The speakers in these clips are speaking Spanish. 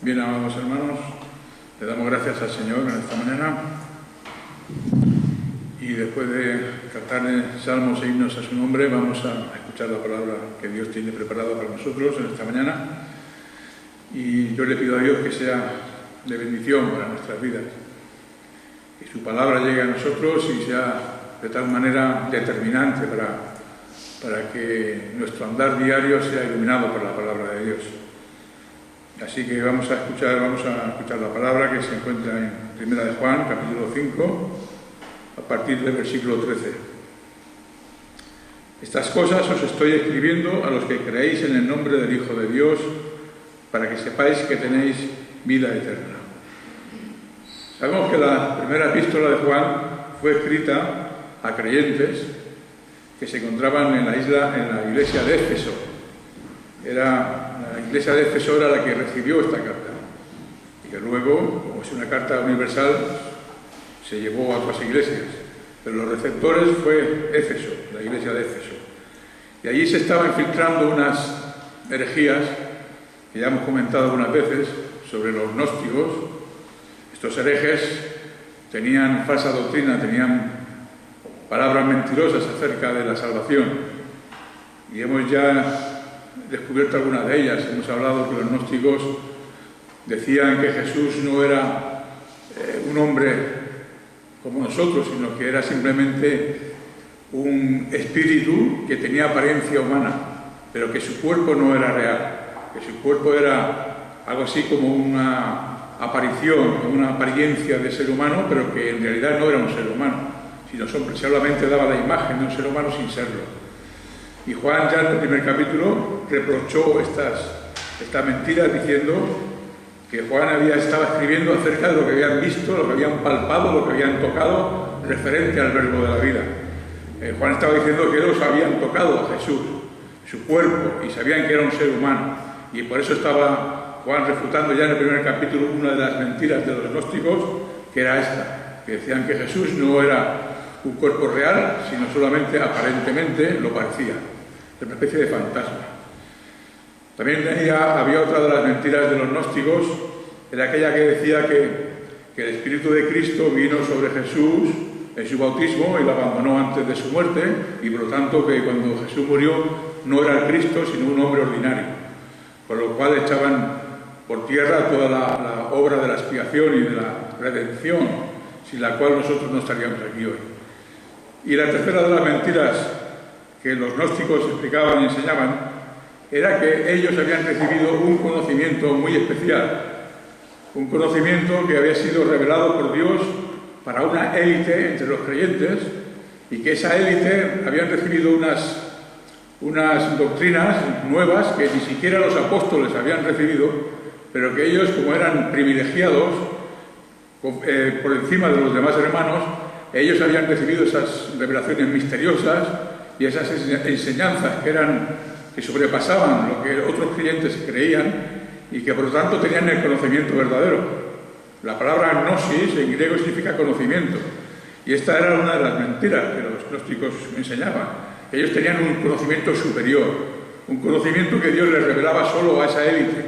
Bien, amados hermanos, le damos gracias al Señor en esta mañana y después de cantar salmos e himnos a su nombre vamos a escuchar la palabra que Dios tiene preparada para nosotros en esta mañana, y yo le pido a Dios que sea de bendición para nuestras vidas, que su palabra llegue a nosotros y sea de tal manera determinante para que nuestro andar diario sea iluminado por la palabra de Dios. Así que vamos a escuchar la palabra que se encuentra en Primera de Juan, capítulo 5, a partir del versículo 13. Estas cosas os estoy escribiendo a los que creéis en el nombre del Hijo de Dios, para que sepáis que tenéis vida eterna. Sabemos que la primera epístola de Juan fue escrita a creyentes que se encontraban en la iglesia de Éfeso. La iglesia de Éfeso era la que recibió esta carta, y que luego, como es una carta universal, se llevó a otras iglesias, pero los receptores fue Éfeso, la iglesia de Éfeso. Y allí se estaban filtrando unas herejías que ya hemos comentado algunas veces sobre los gnósticos. Estos herejes tenían falsa doctrina, tenían palabras mentirosas acerca de la salvación, y hemos ya descubierto algunas de ellas. Hemos hablado que los gnósticos decían que Jesús no era un hombre como nosotros, sino que era simplemente un espíritu que tenía apariencia humana, pero que su cuerpo no era real, que su cuerpo era algo así como una aparición, una apariencia de ser humano, pero que en realidad no era un ser humano, sino solamente daba la imagen de un ser humano sin serlo. Y Juan ya en el primer capítulo reprochó estas mentiras, diciendo que Juan estaba escribiendo acerca de lo que habían visto, lo que habían palpado, lo que habían tocado referente al verbo de la vida. Juan estaba diciendo que ellos habían tocado a Jesús, su cuerpo, y sabían que era un ser humano. Y por eso estaba Juan refutando ya en el primer capítulo una de las mentiras de los gnósticos, que era esta, que decían que Jesús no era un cuerpo real, sino solamente aparentemente lo parecía, una especie de fantasma. También había otra de las mentiras de los gnósticos, era aquella que decía que el Espíritu de Cristo vino sobre Jesús en su bautismo y lo abandonó antes de su muerte, y por lo tanto que cuando Jesús murió no era el Cristo sino un hombre ordinario, con lo cual echaban por tierra toda la obra de la expiación y de la redención, sin la cual nosotros no estaríamos aquí hoy. Y la tercera de las mentiras que los gnósticos explicaban y enseñaban era que ellos habían recibido un conocimiento muy especial, un conocimiento que había sido revelado por Dios para una élite entre los creyentes, y que esa élite habían recibido unas doctrinas nuevas que ni siquiera los apóstoles habían recibido, pero que ellos, como eran privilegiados por encima de los demás hermanos, ellos habían recibido esas revelaciones misteriosas y esas enseñanzas que sobrepasaban lo que otros creyentes creían, y que por lo tanto tenían el conocimiento verdadero. La palabra gnosis en griego significa conocimiento, y esta era una de las mentiras que los gnósticos enseñaban. Ellos tenían un conocimiento superior, un conocimiento que Dios les revelaba solo a esa élite.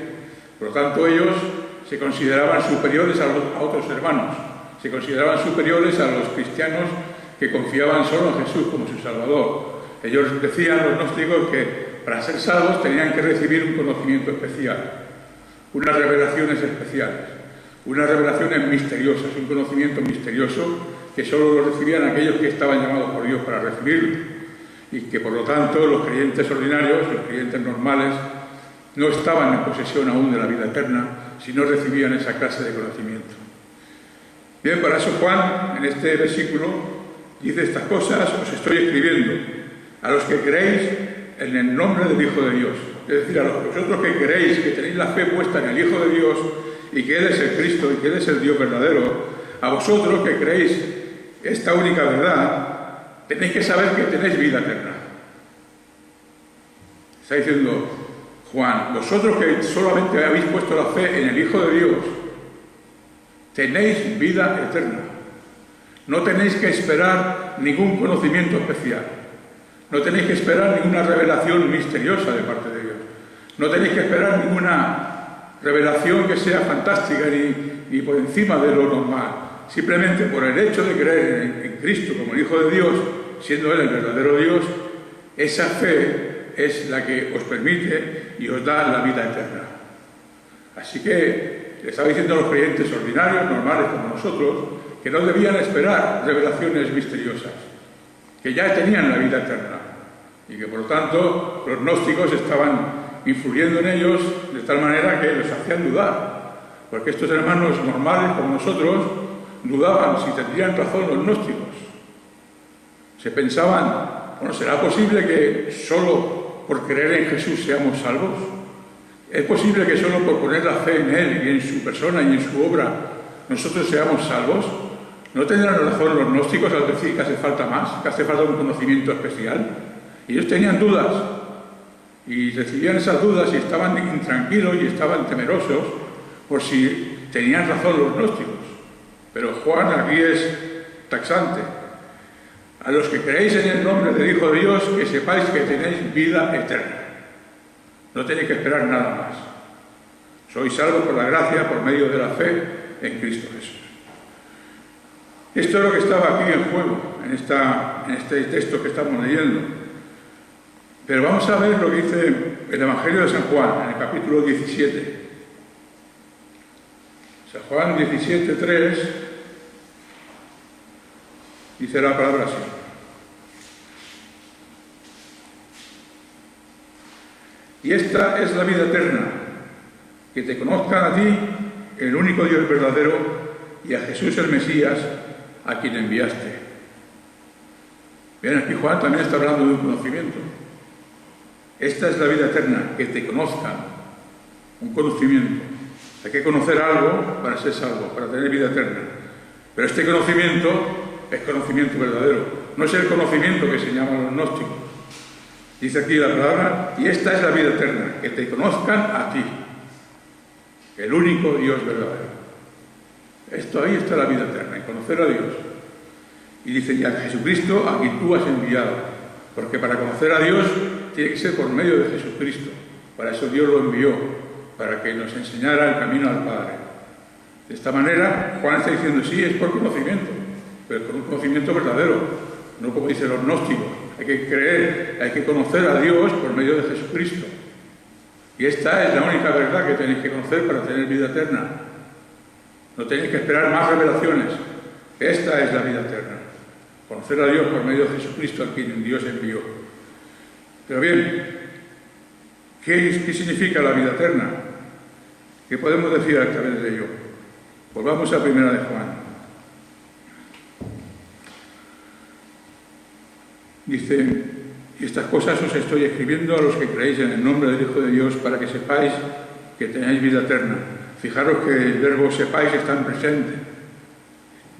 Por lo tanto, ellos se consideraban superiores a otros hermanos, se consideraban superiores a los cristianos que confiaban solo en Jesús como su Salvador. Ellos decían, los gnósticos, que para ser salvos tenían que recibir un conocimiento especial, unas revelaciones especiales, unas revelaciones misteriosas, un conocimiento misterioso que solo lo recibían aquellos que estaban llamados por Dios para recibirlo, y que por lo tanto los creyentes ordinarios, los creyentes normales, no estaban en posesión aún de la vida eterna si no recibían esa clase de conocimiento. Bien, para eso Juan, en este versículo, dice: estas cosas os estoy escribiendo a los que creéis en el nombre del Hijo de Dios. Es decir, a vosotros que creéis, que tenéis la fe puesta en el Hijo de Dios, y que Él es el Cristo, y que Él es el Dios verdadero, a vosotros que creéis esta única verdad, tenéis que saber que tenéis vida eterna. Está diciendo Juan: vosotros que solamente habéis puesto la fe en el Hijo de Dios, tenéis vida eterna. No tenéis que esperar ningún conocimiento especial. No tenéis que esperar ninguna revelación misteriosa de parte de Dios. No tenéis que esperar ninguna revelación que sea fantástica ni por encima de lo normal. Simplemente por el hecho de creer en Cristo como el Hijo de Dios, siendo Él el verdadero Dios, esa fe es la que os permite y os da la vida eterna. Así que le estaba diciendo a los creyentes ordinarios, normales como nosotros, que no debían esperar revelaciones misteriosas, que ya tenían la vida eterna y que por lo tanto los gnósticos estaban influyendo en ellos de tal manera que los hacían dudar, porque estos hermanos normales como nosotros dudaban si tendrían razón los gnósticos. Se pensaban, bueno, ¿será posible que solo por creer en Jesús seamos salvos? ¿Es posible que solo por poner la fe en Él y en su persona y en su obra nosotros seamos salvos? ¿No tendrán razón los gnósticos al decir que hace falta más, que hace falta un conocimiento especial? Y ellos tenían dudas y recibían esas dudas y estaban intranquilos y estaban temerosos por si tenían razón los gnósticos. Pero Juan aquí es taxante. A los que creéis en el nombre del Hijo de Dios, que sepáis que tenéis vida eterna. No tenéis que esperar nada más. Sois salvos por la gracia, por medio de la fe en Cristo Jesús. Esto es lo que estaba aquí en juego, en este texto que estamos leyendo. Pero vamos a ver lo que dice el Evangelio de San Juan, en el capítulo 17. San Juan 17:3 dice la palabra así. Y esta es la vida eterna, que te conozcan a ti, el único Dios verdadero, y a Jesús el Mesías, a quien enviaste. Bien, aquí Juan también está hablando de un conocimiento. Esta es la vida eterna, que te conozcan, un conocimiento. Hay que conocer algo para ser salvo, para tener vida eterna. Pero este conocimiento es conocimiento verdadero, no es el conocimiento que se llama los gnósticos. Dice aquí la palabra, y esta es la vida eterna, que te conozcan a ti, el único Dios verdadero. Ahí está la vida eterna, en conocer a Dios. Y dice, y a Jesucristo a quien tú has enviado, porque para conocer a Dios tiene que ser por medio de Jesucristo. Para eso Dios lo envió, para que nos enseñara el camino al Padre. De esta manera, Juan está diciendo, sí, es por conocimiento, pero con un conocimiento verdadero, no como dicen los gnósticos. Hay que creer, hay que conocer a Dios por medio de Jesucristo. Y esta es la única verdad que tenéis que conocer para tener vida eterna. No tenéis que esperar más revelaciones. Esta es la vida eterna. Conocer a Dios por medio de Jesucristo, a quien Dios envió. Pero bien, ¿qué significa la vida eterna? ¿Qué podemos decir a través de ello? Pues vamos a primera de Juan. Dice, y estas cosas os estoy escribiendo a los que creéis en el nombre del Hijo de Dios para que sepáis que tenéis vida eterna. Fijaros que el verbo sepáis está en presente.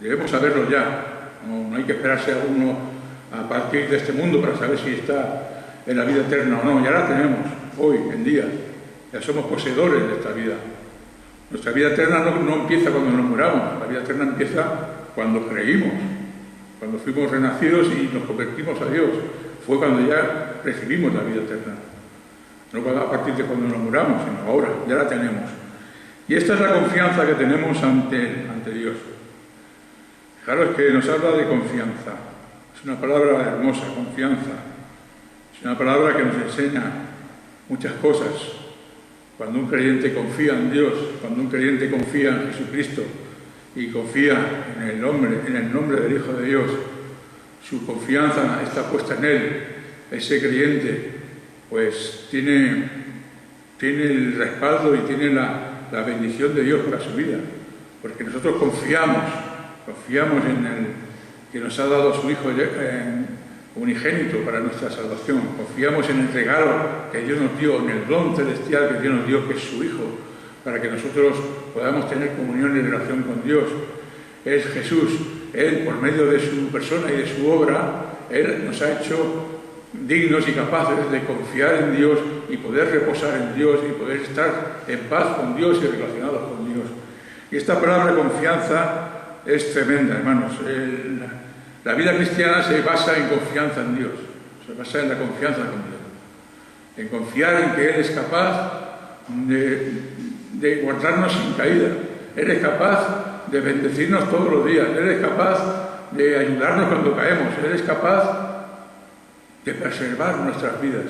Debemos saberlo ya. No hay que esperarse a uno a partir de este mundo para saber si está en la vida eterna o no. Ya la tenemos hoy en día. Ya somos poseedores de esta vida. Nuestra vida eterna no empieza cuando nos muramos. La vida eterna empieza cuando creímos. Cuando fuimos renacidos y nos convertimos a Dios, fue cuando ya recibimos la vida eterna. No a partir de cuando nos muramos, sino ahora, ya la tenemos. Y esta es la confianza que tenemos ante Dios. Fijaros que nos habla de confianza. Es una palabra hermosa, confianza. Es una palabra que nos enseña muchas cosas. Cuando un creyente confía en Dios, cuando un creyente confía en Jesucristo, y confía en el nombre del Hijo de Dios, su confianza está puesta en Él. Ese creyente pues tiene el respaldo y tiene la bendición de Dios para su vida, porque nosotros confiamos en el que nos ha dado a su Hijo unigénito para nuestra salvación, confiamos en el regalo que Dios nos dio, en el don celestial que Dios nos dio, que es su Hijo, para que nosotros podamos tener comunión y relación con Dios. Es Jesús. Él, por medio de su persona y de su obra, Él nos ha hecho dignos y capaces de confiar en Dios y poder reposar en Dios y poder estar en paz con Dios y relacionados con Dios. Y esta palabra confianza es tremenda, hermanos. La vida cristiana se basa en confianza en Dios, se basa en la confianza con Dios, en confiar en que Él es capaz de de guardarnos sin caída. Eres capaz de bendecirnos todos los días. Eres capaz de ayudarnos cuando caemos. Eres capaz de preservar nuestras vidas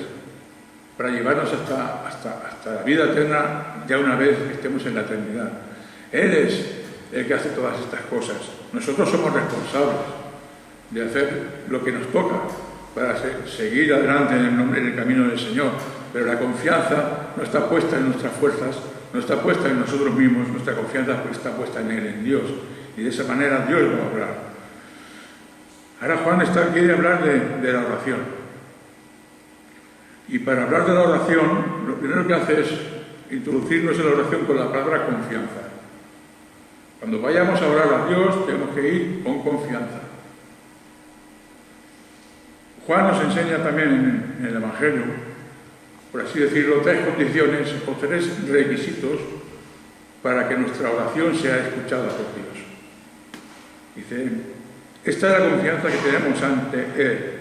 para llevarnos hasta la vida eterna ya una vez que estemos en la eternidad. Él es el que hace todas estas cosas. Nosotros somos responsables de hacer lo que nos toca para seguir adelante en el camino del Señor. Pero la confianza no está puesta en nuestras fuerzas, no está puesta en nosotros mismos, nuestra confianza está puesta en Él, en Dios. Y de esa manera Dios va a obrar. Ahora Juan quiere hablar de la oración. Y para hablar de la oración, lo primero que hace es introducirnos en la oración con la palabra confianza. Cuando vayamos a orar a Dios, tenemos que ir con confianza. Juan nos enseña también en el Evangelio, por así decirlo, 3 condiciones o 3 requisitos para que nuestra oración sea escuchada por Dios. Dice, esta es la confianza que tenemos ante Él,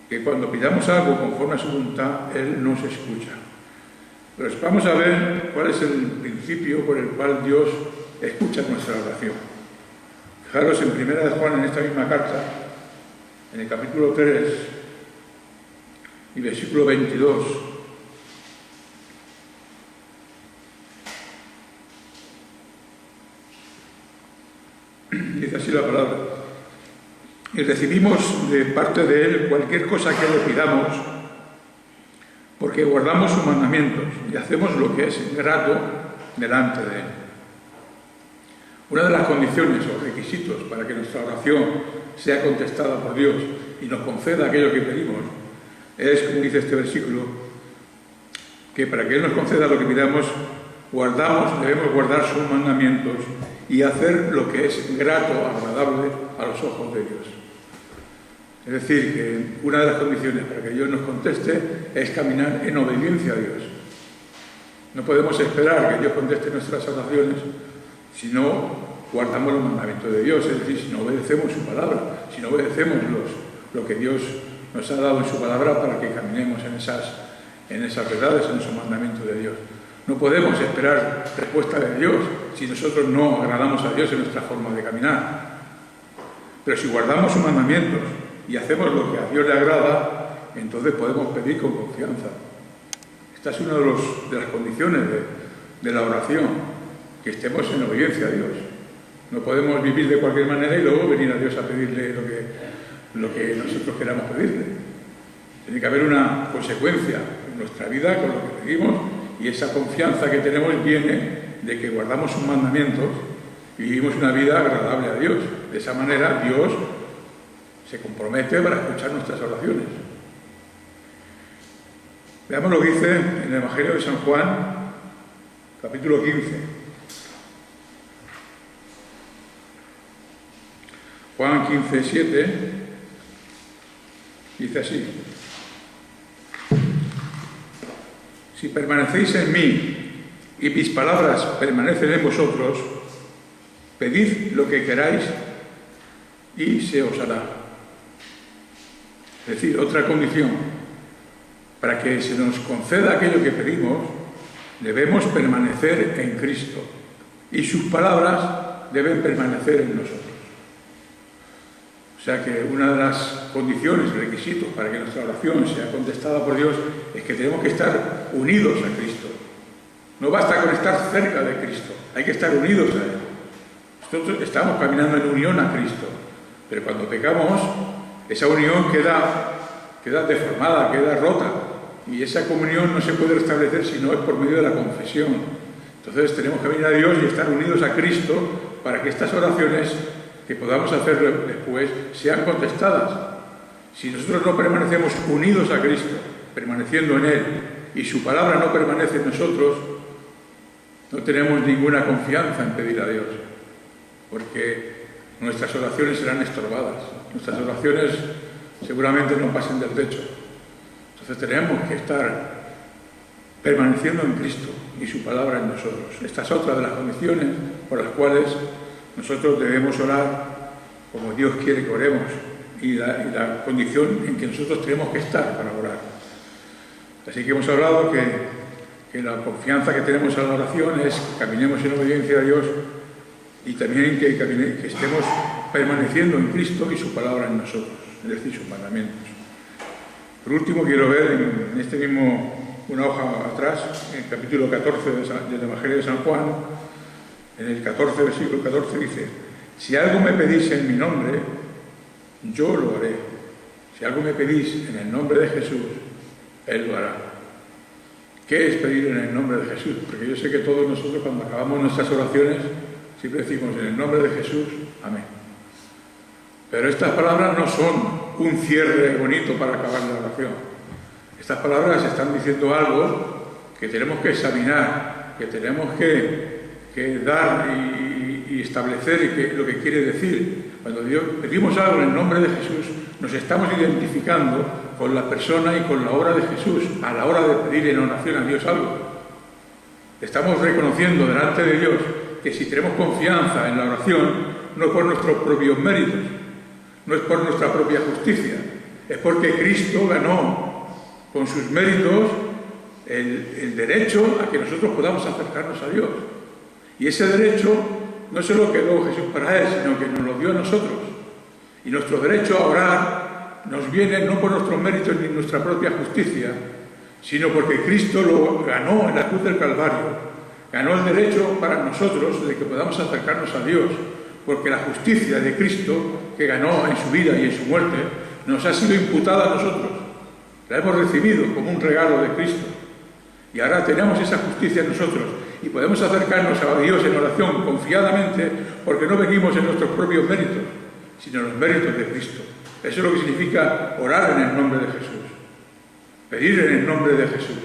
que cuando pidamos algo conforme a su voluntad, Él nos escucha. Pues vamos a ver cuál es el principio por el cual Dios escucha nuestra oración. Fijaros en 1 de Juan, en esta misma carta, en el capítulo 3 y versículo 22. Dice así la palabra. Y recibimos de parte de Él cualquier cosa que le pidamos, porque guardamos sus mandamientos y hacemos lo que es grato delante de Él. Una de las condiciones o requisitos para que nuestra oración sea contestada por Dios y nos conceda aquello que pedimos es, como dice este versículo, que para que Él nos conceda lo que pidamos, debemos guardar sus mandamientos y hacer lo que es grato, agradable a los ojos de Dios. Es decir, que una de las condiciones para que Dios nos conteste es caminar en obediencia a Dios. No podemos esperar que Dios conteste nuestras oraciones si no guardamos los mandamientos de Dios, es decir, si no obedecemos su palabra, si no obedecemos lo que Dios nos ha dado en su palabra para que caminemos en esas verdades, en esos mandamientos de Dios. No podemos esperar respuesta de Dios si nosotros no agradamos a Dios en nuestra forma de caminar. Pero si guardamos sus mandamientos y hacemos lo que a Dios le agrada, entonces podemos pedir con confianza. Esta es una de las condiciones de la oración, que estemos en obediencia a Dios. No podemos vivir de cualquier manera y luego venir a Dios a pedirle lo que nosotros queramos pedirle. Tiene que haber una consecuencia en nuestra vida con lo que pedimos, y esa confianza que tenemos viene de que guardamos sus mandamientos y vivimos una vida agradable a Dios. De esa manera Dios se compromete para escuchar nuestras oraciones. Veamos lo que dice en el Evangelio de San Juan, capítulo 15. Juan 15, 7, dice así: si permanecéis en mí y mis palabras permanecen en vosotros, pedid lo que queráis y se os hará. Es decir, otra condición, para que se nos conceda aquello que pedimos, debemos permanecer en Cristo y sus palabras deben permanecer en nosotros. O sea que una de las condiciones, requisitos para que nuestra oración sea contestada por Dios es que tenemos que estar unidos a Cristo. No basta con estar cerca de Cristo, hay que estar unidos a Él. Nosotros estamos caminando en unión a Cristo, pero cuando pecamos, esa unión queda deformada, queda rota, y esa comunión no se puede restablecer si no es por medio de la confesión. Entonces tenemos que venir a Dios y estar unidos a Cristo para que estas oraciones que podamos hacer después sean contestadas. Si nosotros no permanecemos unidos a Cristo, permaneciendo en Él, y su palabra no permanece en nosotros, no tenemos ninguna confianza en pedir a Dios, porque nuestras oraciones serán estorbadas, nuestras oraciones seguramente no pasen del techo. Entonces tenemos que estar permaneciendo en Cristo y su palabra en nosotros. Esta es otra de las condiciones por las cuales nosotros debemos orar como Dios quiere que oremos, y la condición en que nosotros tenemos que estar para orar. Así que hemos hablado que que la confianza que tenemos en la oración es que caminemos en obediencia a Dios y también que estemos permaneciendo en Cristo y su palabra en nosotros, es decir, sus mandamientos. Por último, quiero ver en este mismo, una hoja atrás, en el capítulo 14 del Evangelio de San Juan, en el 14, versículo 14, dice: si algo me pedís en mi nombre, yo lo haré. Si algo me pedís en el nombre de Jesús, Él lo hará. ¿Qué es pedir en el nombre de Jesús? Porque yo sé que todos nosotros, cuando acabamos nuestras oraciones, siempre decimos en el nombre de Jesús, amén. Pero estas palabras no son un cierre bonito para acabar la oración. Estas palabras están diciendo algo que tenemos que examinar, que tenemos que dar y establecer lo que quiere decir. Cuando pedimos algo en el nombre de Jesús, nos estamos identificando con la persona y con la obra de Jesús a la hora de pedir en oración a Dios algo. Estamos reconociendo delante de Dios que si tenemos confianza en la oración, no es por nuestros propios méritos, no es por nuestra propia justicia, es porque Cristo ganó con sus méritos el derecho a que nosotros podamos acercarnos a Dios. Y ese derecho no solo quedó Jesús para Él, sino que nos lo dio a nosotros. Y nuestro derecho a orar nos viene no por nuestros méritos ni nuestra propia justicia, sino porque Cristo lo ganó en la cruz del Calvario. Ganó el derecho para nosotros de que podamos acercarnos a Dios, porque la justicia de Cristo, que ganó en su vida y en su muerte, nos ha sido imputada a nosotros. La hemos recibido como un regalo de Cristo. Y ahora tenemos esa justicia en nosotros y podemos acercarnos a Dios en oración confiadamente, porque no venimos en nuestros propios méritos, sino en los méritos de Cristo. Eso es lo que significa orar en el nombre de Jesús, pedir en el nombre de Jesús.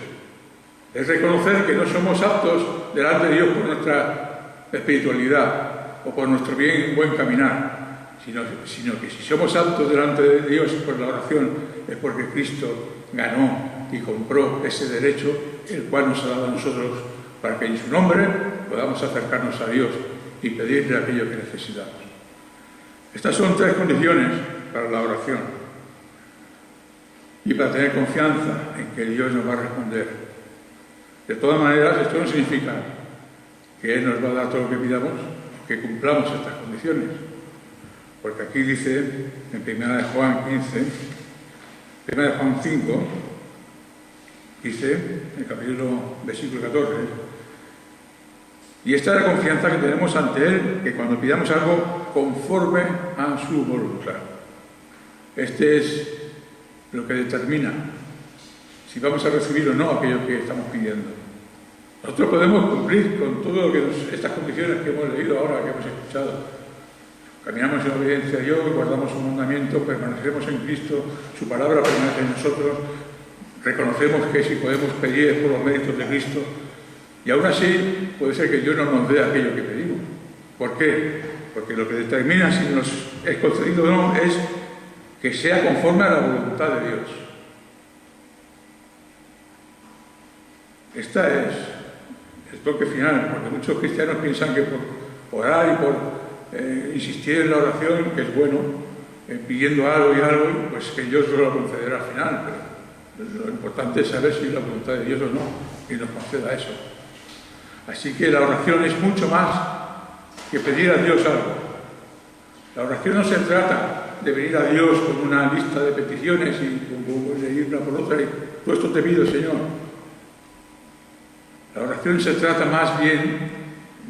Es reconocer que no somos aptos delante de Dios por nuestra espiritualidad o por nuestro buen caminar, sino que si somos aptos delante de Dios por la oración es porque Cristo ganó y compró ese derecho, el cual nos ha dado a nosotros para que en su nombre podamos acercarnos a Dios y pedirle aquello que necesitamos. Estas son 3 condiciones para la oración y para tener confianza en que Dios nos va a responder. De todas maneras, esto no significa que Él nos va a dar todo lo que pidamos, que cumplamos estas condiciones. Porque aquí dice, en 1 de Juan 15, 1 de Juan 5, dice, en el capítulo, versículo 14, y esta es la confianza que tenemos ante Él, que cuando pidamos algo conforme a su voluntad. Este es lo que determina si vamos a recibir o no aquello que estamos pidiendo. Nosotros podemos cumplir con todo lo que estas condiciones que hemos leído ahora, que hemos escuchado. Caminamos en obediencia a Dios, guardamos su mandamiento, permaneceremos en Cristo, su palabra permanece en nosotros, reconocemos que si podemos pedir es por los méritos de Cristo, y aún así puede ser que Dios no nos dé aquello que pedimos. ¿Por qué? Porque lo que determina si nos es concedido o no es que sea conforme a la voluntad de Dios. Esta es el toque final, porque muchos cristianos piensan que por orar y por insistir en la oración, que es bueno, pidiendo algo y algo, pues que Dios lo concederá al final, pero lo importante es saber si es la voluntad de Dios o no, y nos conceda eso. Así que la oración es mucho más que pedir a Dios algo. La oración no se trata de venir a Dios con una lista de peticiones y de ir una por otra y todo esto te pido, Señor. La oración se trata más bien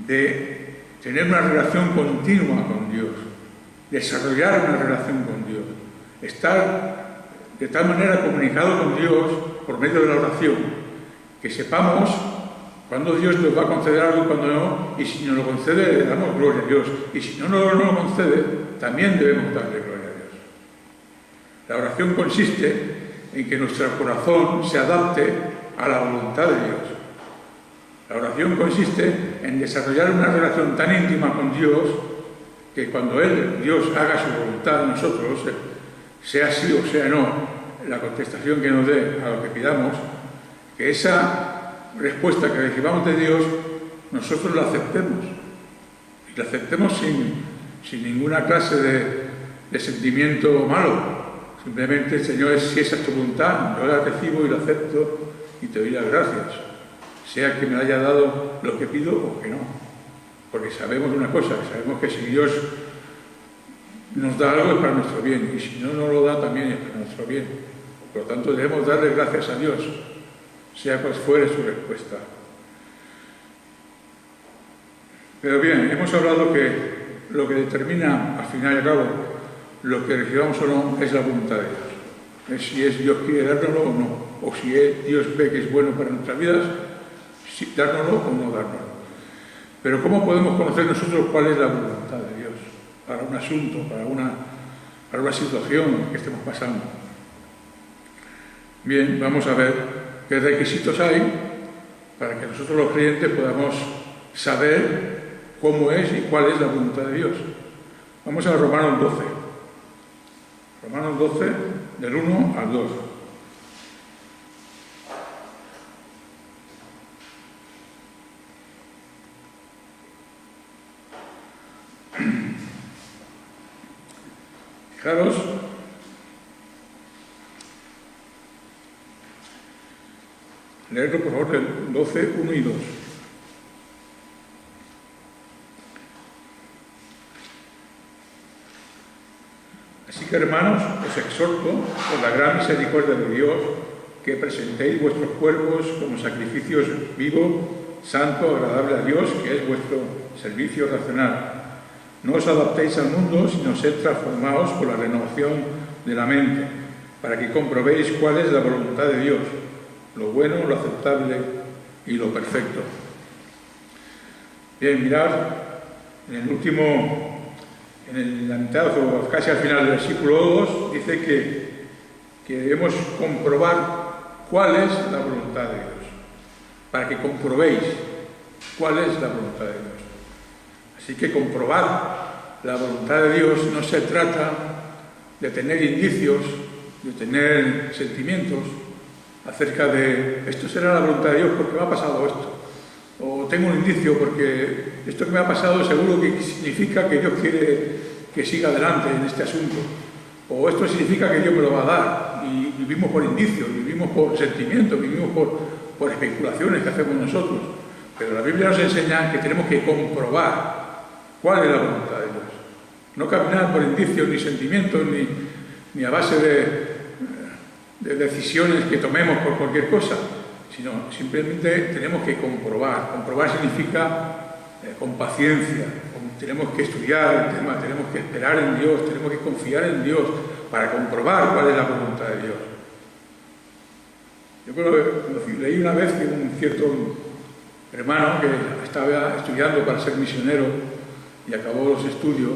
de tener una relación continua con Dios, desarrollar una relación con Dios, estar de tal manera comunicado con Dios por medio de la oración, que sepamos cuándo Dios nos va a conceder algo y cuándo no, y si nos lo concede le damos gloria a Dios, y si no nos lo concede, también debemos darle gloria a Dios. La oración consiste en que nuestro corazón se adapte a la voluntad de Dios. La oración consiste en desarrollar una relación tan íntima con Dios que cuando Dios haga su voluntad en nosotros, sea sí o sea no, la contestación que nos dé a lo que pidamos, que esa respuesta que recibamos de Dios, nosotros la aceptemos. Y la aceptemos sin ninguna clase de sentimiento malo. Simplemente, Señor, si esa es tu voluntad, yo la recibo y la acepto y te doy las gracias. sea que me haya dado lo que pido o que no. Porque sabemos una cosa, sabemos que si Dios nos da algo es para nuestro bien, y si no nos lo da también es para nuestro bien. Por lo tanto, debemos darle gracias a Dios, sea cual fuere su respuesta. Pero bien, hemos hablado que lo que determina, al final y al cabo, lo que recibamos o no, es la voluntad de Dios. Es si es Dios quiere dárnoslo o no, o si Dios ve que es bueno para nuestras vidas, si dárnoslo o no dárnoslo. Pero ¿cómo podemos conocer nosotros cuál es la voluntad de Dios para un asunto, para una situación que estemos pasando? Bien, vamos a ver qué requisitos hay para que nosotros los creyentes podamos saber cómo es y cuál es la voluntad de Dios. Vamos a Romanos 12. Romanos 12, del 1 al 2. Fijaros, leerlo por favor del 12, 1 y 2. Así que, hermanos, os exhorto, por la gran misericordia de Dios, que presentéis vuestros cuerpos como sacrificios vivos, santo, agradable a Dios, que es vuestro servicio racional. No os adaptéis al mundo, sino sed transformados por la renovación de la mente, para que comprobéis cuál es la voluntad de Dios, lo bueno, lo aceptable y lo perfecto. Bien, mirad, en la mitad o casi al final del versículo 2, dice que debemos comprobar cuál es la voluntad de Dios, para que comprobéis cuál es la voluntad de Dios. Así que comprobar la voluntad de Dios no se trata de tener indicios, de tener sentimientos acerca de esto será la voluntad de Dios porque me ha pasado esto. O tengo un indicio porque esto que me ha pasado seguro que significa que Dios quiere que siga adelante en este asunto. O esto significa que Dios me lo va a dar. Y vivimos por indicios, vivimos por sentimientos, vivimos por especulaciones que hacemos nosotros. Pero la Biblia nos enseña que tenemos que comprobar cuál es la voluntad de Dios. No caminar por indicios ni sentimientos ni a base de decisiones que tomemos por cualquier cosa, sino simplemente tenemos que comprobar. Comprobar significa con paciencia, tenemos que estudiar el tema, tenemos que esperar en Dios, tenemos que confiar en Dios para comprobar cuál es la voluntad de Dios. Yo creo que leí una vez que un cierto hermano que estaba estudiando para ser misionero y acabó los estudios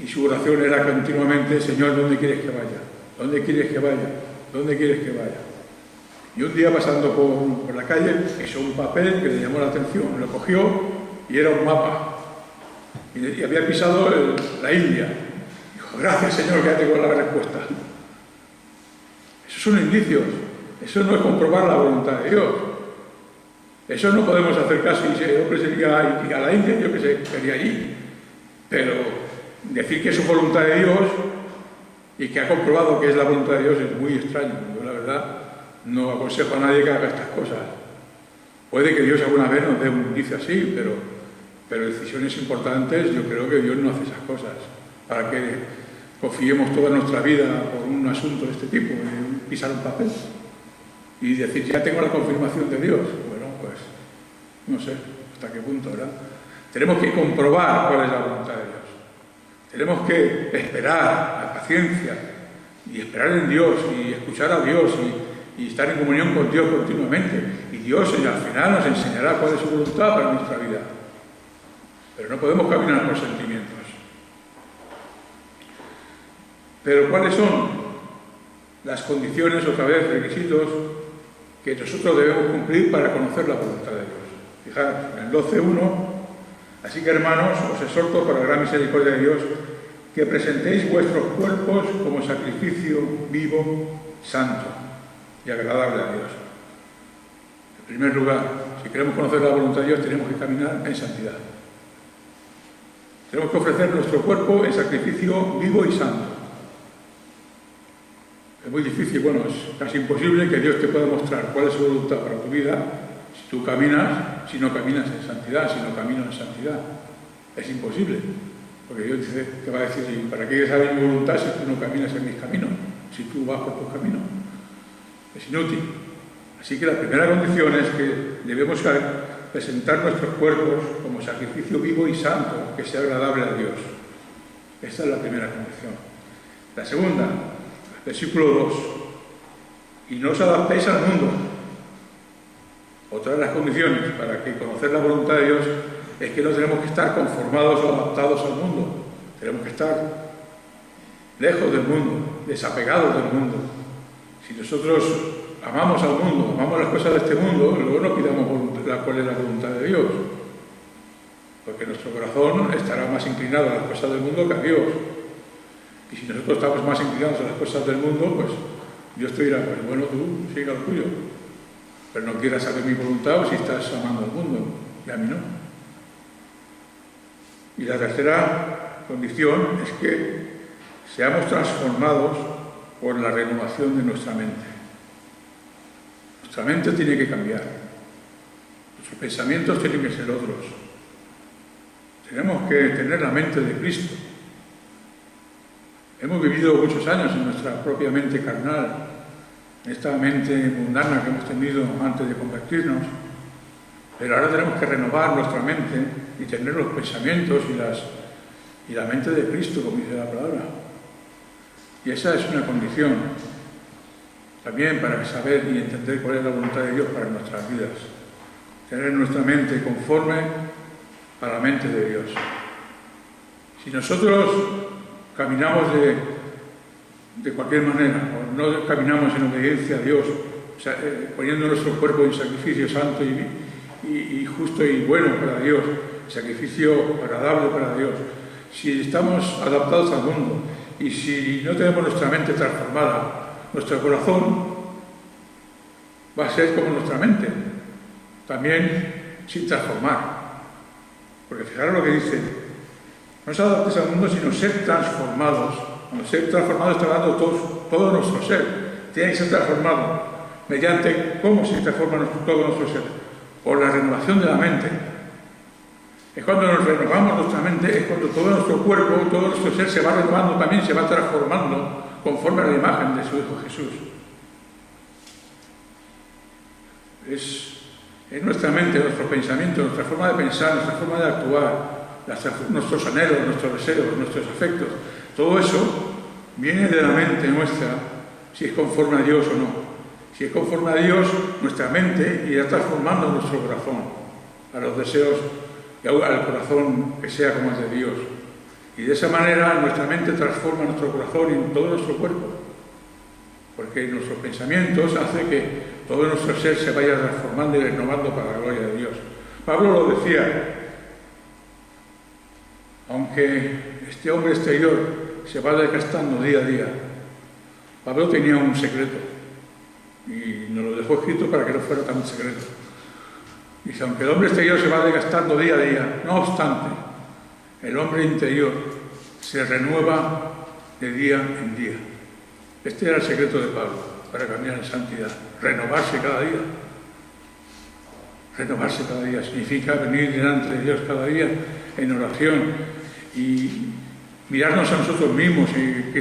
y su oración era continuamente: Señor, ¿dónde quieres que vaya? ¿Dónde quieres que vaya? ¿Dónde quieres que vaya? Y un día pasando por la calle hizo un papel que le llamó la atención, lo cogió y era un mapa. Y había pisado la India. Dijo: gracias, Señor, que ya tengo la respuesta. Esos son indicios. Eso no es comprobar la voluntad de Dios. Eso no podemos hacer caso y si el hombre se iría a la India, yo que sé, quería allí. Pero decir que es su voluntad de Dios y que ha comprobado que es la voluntad de Dios es muy extraño. Yo, la verdad, no aconsejo a nadie que haga estas cosas. Puede que Dios alguna vez nos dé un indicio así, pero decisiones importantes, yo creo que Dios no hace esas cosas para que confiemos toda nuestra vida por un asunto de este tipo, pisar un papel y decir, ya tengo la confirmación de Dios. Bueno, pues no sé hasta qué punto, ¿verdad? Tenemos que comprobar cuál es la voluntad de Dios. Tenemos que esperar, la paciencia, y esperar en Dios, y escuchar a Dios, y estar en comunión con Dios continuamente. Y Dios al final nos enseñará cuál es su voluntad para nuestra vida. Pero no podemos caminar por sentimientos. Pero ¿cuáles son las condiciones, otra vez, requisitos que nosotros debemos cumplir para conocer la voluntad de Dios? Fijaros, en el 12.1, así que, hermanos, os exhorto por la gran misericordia de Dios que presentéis vuestros cuerpos como sacrificio vivo, santo y agradable a Dios. En primer lugar, si queremos conocer la voluntad de Dios, tenemos que caminar en santidad. Tenemos que ofrecer nuestro cuerpo en sacrificio vivo y santo. Es muy difícil, bueno, es casi imposible que Dios te pueda mostrar cuál es su voluntad para tu vida Si no caminas en santidad, si no camino en santidad, es imposible. Porque Dios dice, te va a decir, ¿y para qué saber mi voluntad si tú no caminas en mis caminos? Si tú vas por tus caminos. Es inútil. Así que la primera condición es que debemos presentar nuestros cuerpos como sacrificio vivo y santo, que sea agradable a Dios. Esta es la primera condición. La segunda, versículo 2. Y no os adaptéis al mundo. Otra de las condiciones para que conocer la voluntad de Dios es que no tenemos que estar conformados o adaptados al mundo. Tenemos que estar lejos del mundo, desapegados del mundo. Si nosotros amamos al mundo, amamos las cosas de este mundo, luego no pidamos cuál es la voluntad de Dios. Porque nuestro corazón estará más inclinado a las cosas del mundo que a Dios. Y si nosotros estamos más inclinados a las cosas del mundo, pues Dios te dirá, pues bueno, tú sigue al tuyo. Pero no quieras saber mi voluntad si estás amando al mundo, y a mí no. Y la tercera condición es que seamos transformados por la renovación de nuestra mente. Nuestra mente tiene que cambiar. Nuestros pensamientos tienen que ser otros. Tenemos que tener la mente de Cristo. Hemos vivido muchos años en nuestra propia mente carnal, en esta mente mundana que hemos tenido antes de convertirnos, pero ahora tenemos que renovar nuestra mente y tener los pensamientos y la mente de Cristo, como dice la palabra. Y esa es una condición también para saber y entender cuál es la voluntad de Dios para nuestras vidas. Tener nuestra mente conforme a la mente de Dios. Si nosotros caminamos de cualquier manera, o no caminamos en obediencia a Dios, o sea, poniendo nuestro cuerpo en sacrificio santo y justo y bueno para Dios, sacrificio agradable para Dios, si estamos adaptados al mundo y si no tenemos nuestra mente transformada, nuestro corazón va a ser como nuestra mente, también sin transformar. Porque fijaros lo que dice, no os adaptéis al mundo, sino ser transformados. Cuando ser transformado está hablando todo nuestro ser. Tiene que ser transformado. ¿Mediante cómo se transforma todo nuestro ser? Por la renovación de la mente. Es cuando nos renovamos nuestra mente, es cuando todo nuestro cuerpo, todo nuestro ser se va renovando también, se va transformando conforme a la imagen de su Hijo Jesús. Es nuestra mente, nuestro pensamiento, nuestra forma de pensar, nuestra forma de actuar, nuestros anhelos, nuestros deseos, nuestros afectos. Todo eso viene de la mente nuestra, si es conforme a Dios o no. Si es conforme a Dios, nuestra mente irá transformando nuestro corazón a los deseos y al corazón que sea como el de Dios. Y de esa manera nuestra mente transforma nuestro corazón y todo nuestro cuerpo. Porque nuestros pensamientos hacen que todo nuestro ser se vaya transformando y renovando para la gloria de Dios. Pablo lo decía, aunque este hombre exterior se va desgastando día a día, Pablo tenía un secreto y nos lo dejó escrito para que no fuera tan secreto. Dice, aunque el hombre exterior se va desgastando día a día, no obstante, el hombre interior se renueva de día en día. Este era el secreto de Pablo para caminar en santidad, renovarse cada día. Renovarse cada día significa venir delante de Dios cada día en oración y mirarnos a nosotros mismos y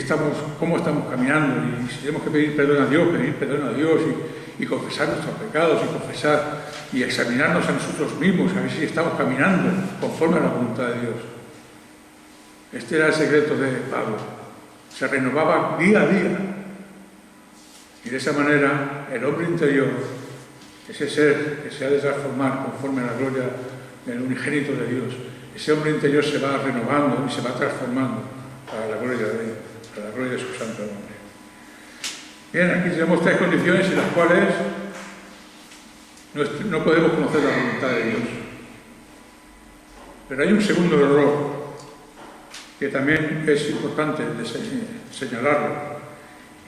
cómo estamos caminando, y si tenemos que pedir perdón a Dios, y confesar nuestros pecados y examinarnos a nosotros mismos a ver si estamos caminando conforme a la voluntad de Dios. Este era el secreto de Pablo. Se renovaba día a día. Y de esa manera el hombre interior, ese ser que se ha de transformar conforme a la gloria del unigénito de Dios, ese hombre interior se va renovando y se va transformando para la gloria de Dios, para la gloria de su santo nombre. Bien, aquí tenemos tres condiciones en las cuales no podemos conocer la voluntad de Dios. Pero hay un segundo error que también es importante señalarlo,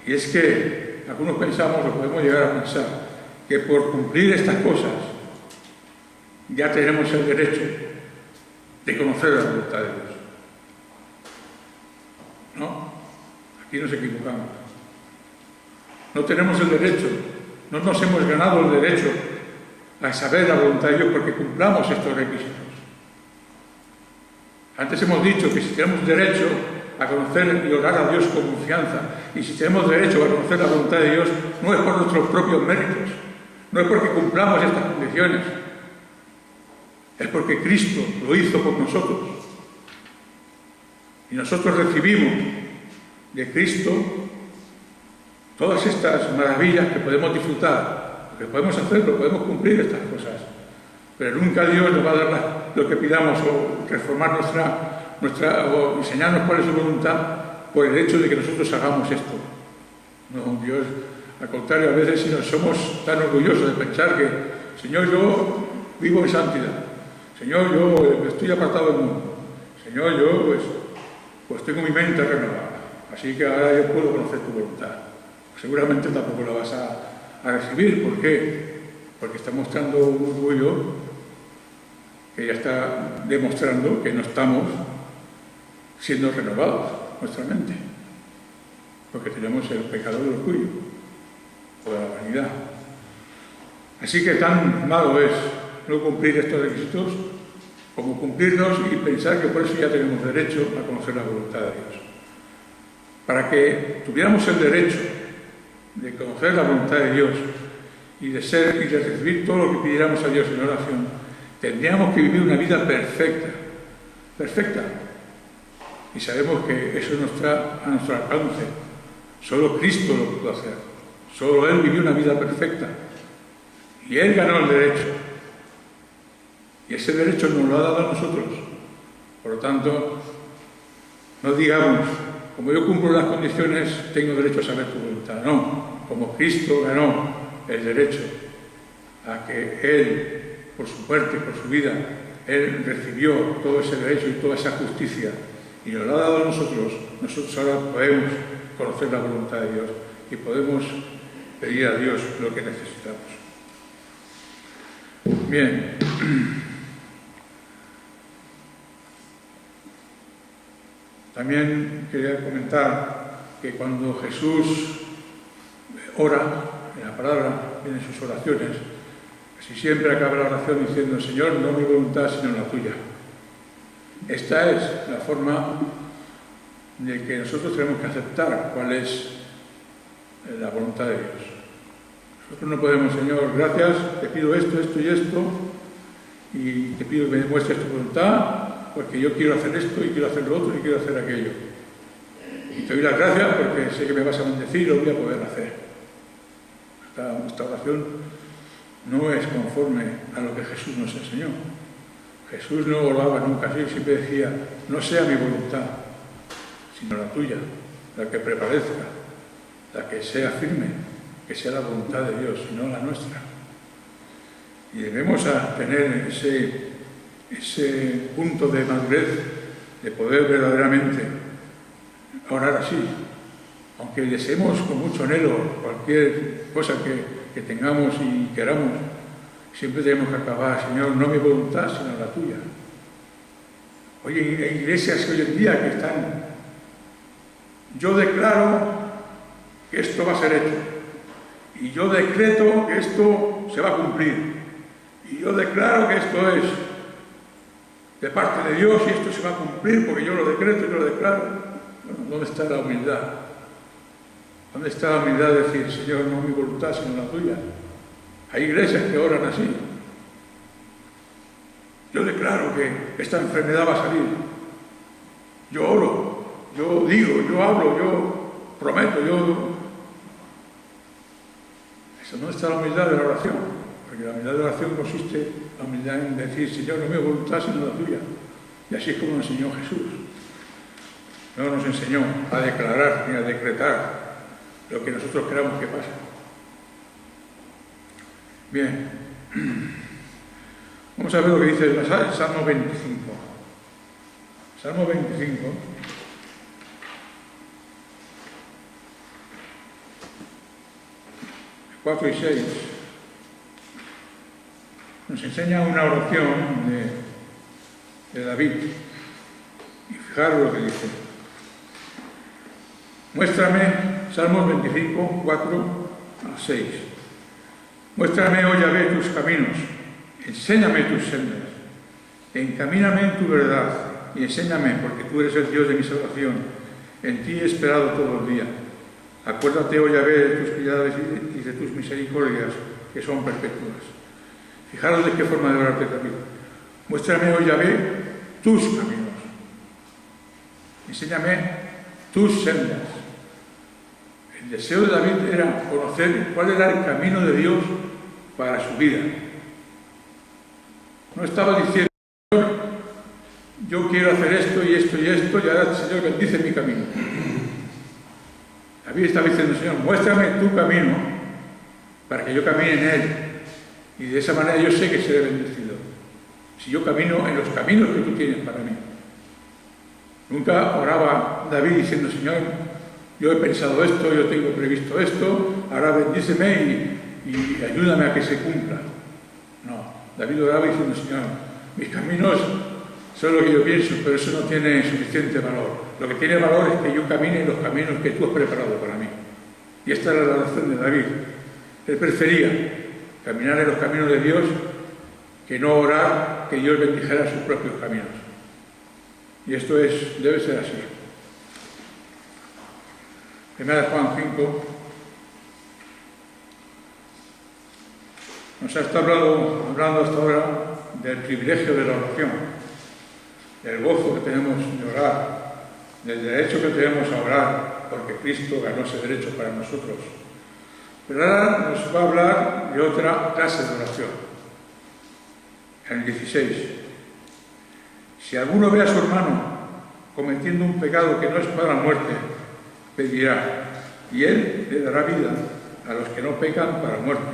y es que algunos pensamos, o podemos llegar a pensar, que por cumplir estas cosas ya tenemos el derecho de conocer la voluntad de Dios. No, aquí nos equivocamos. No tenemos el derecho, no nos hemos ganado el derecho a saber la voluntad de Dios porque cumplamos estos requisitos. Antes hemos dicho que si tenemos derecho a conocer y orar a Dios con confianza, y si tenemos derecho a conocer la voluntad de Dios, no es por nuestros propios méritos, no es porque cumplamos estas condiciones, es porque Cristo lo hizo por nosotros. Y nosotros recibimos de Cristo todas estas maravillas que podemos disfrutar, que podemos hacerlo, podemos cumplir estas cosas. Pero nunca Dios nos va a dar lo que pidamos o transformar o enseñarnos cuál es su voluntad por el hecho de que nosotros hagamos esto. No, Dios, al contrario, a veces si nos somos tan orgullosos de pensar que, Señor, yo vivo en santidad, Señor, yo estoy apartado del mundo, Señor, yo pues tengo mi mente renovada, así que ahora yo puedo conocer tu voluntad. Seguramente tampoco la vas a recibir. ¿Por qué? Porque está mostrando un orgullo que ya está demostrando que no estamos siendo renovados nuestra mente, porque tenemos el pecado del orgullo o de la vanidad. Así que tan malo es no cumplir estos requisitos como cumplirlos y pensar que por eso ya tenemos derecho a conocer la voluntad de Dios. Para que tuviéramos el derecho de conocer la voluntad de Dios y de recibir todo lo que pidiéramos a Dios en oración, tendríamos que vivir una vida perfecta, perfecta. Y sabemos que eso no está a nuestro alcance. Solo Cristo lo pudo hacer. Solo Él vivió una vida perfecta. Y Él ganó el derecho. Y ese derecho nos lo ha dado a nosotros. Por lo tanto, no digamos, como yo cumplo las condiciones, tengo derecho a saber tu voluntad. No, como Cristo ganó el derecho a que Él, por su muerte, por su vida, Él recibió todo ese derecho y toda esa justicia y nos lo ha dado a nosotros, nosotros ahora podemos conocer la voluntad de Dios y podemos pedir a Dios lo que necesitamos. Bien. También quería comentar que cuando Jesús ora, en la palabra, vienen sus oraciones, casi siempre acaba la oración diciendo: Señor, no mi voluntad sino la tuya. Esta es la forma de que nosotros tenemos que aceptar cuál es la voluntad de Dios. Nosotros no podemos, Señor, gracias, te pido esto, esto y esto, y te pido que me demuestres tu voluntad, porque yo quiero hacer esto, y quiero hacer lo otro, y quiero hacer aquello. Y te doy las gracias porque sé que me vas a bendecir y lo voy a poder hacer. Esta oración no es conforme a lo que Jesús nos enseñó. Jesús no oraba nunca así, siempre decía: no sea mi voluntad, sino la tuya, la que prevalezca, la que sea firme, que sea la voluntad de Dios y no la nuestra. Y debemos tener ese punto de madurez de poder verdaderamente orar así. Aunque deseemos con mucho anhelo cualquier cosa que tengamos y queramos, siempre tenemos que acabar: Señor, no mi voluntad, sino la tuya. Oye, hay iglesias hoy en día que están: yo declaro que esto va a ser hecho, y yo decreto que esto se va a cumplir, y yo declaro que esto es de parte de Dios y esto se va a cumplir porque yo lo decreto y lo declaro. Bueno, ¿dónde está la humildad? ¿Dónde está la humildad de decir: Señor, no mi voluntad sino la tuya? Hay iglesias que oran así. Yo declaro que esta enfermedad va a salir. Yo oro, yo digo, yo hablo, yo prometo, Eso no está la humildad de la oración, porque la humildad de la oración consiste la humildad en decir: Señor, no mi voluntad sino la tuya. Y así es como nos enseñó Jesús. No nos enseñó a declarar ni a decretar lo que nosotros queramos que pase. Bien, vamos a ver lo que dice el Salmo 25. Salmo 25. 4 y 6. Nos enseña una oración de David. Y fijaros lo que dice. Muéstrame, Salmos 25, 4 a 6. Muéstrame, oh Yahvé, tus caminos, Enséñame tus sendas, encamíname en tu verdad y enséñame, porque tú eres el Dios de mi salvación. En ti he esperado todo el día. Acuérdate, oh Yahvé, de tus piedades y de tus misericordias, que son perpetuas. Fijaros de qué forma de orar David. Muéstrame, oh Yahvé, tus caminos. Enséñame tus sendas. El deseo de David era conocer cuál era el camino de Dios para su vida. No estaba diciendo, Señor, yo quiero hacer esto y esto y esto, y ahora, Señor, bendice mi camino. David estaba diciendo, Señor, muéstrame tu camino para que yo camine en él. Y de esa manera yo sé que seré bendecido. Si yo camino en los caminos que tú tienes para mí. Nunca oraba David diciendo, Señor, yo he pensado esto, yo tengo previsto esto, ahora bendíceme y ayúdame a que se cumpla. No, David oraba diciendo, Señor, mis caminos son lo que yo pienso, pero eso no tiene suficiente valor. Lo que tiene valor es que yo camine en los caminos que tú has preparado para mí. Y esta era la oración de David. Él prefería caminar en los caminos de Dios que no orar que Dios bendijera sus propios caminos. Y esto debe ser así. Primera de Juan 5 nos ha estado hablando hasta ahora del privilegio de la oración, del gozo que tenemos de orar, del derecho que tenemos a orar, porque Cristo ganó ese derecho para nosotros. Pero ahora nos va a hablar de otra clase de oración. En el 16. Si alguno ve a su hermano cometiendo un pecado que no es para la muerte, pedirá, y él le dará vida a los que no pecan para muerte.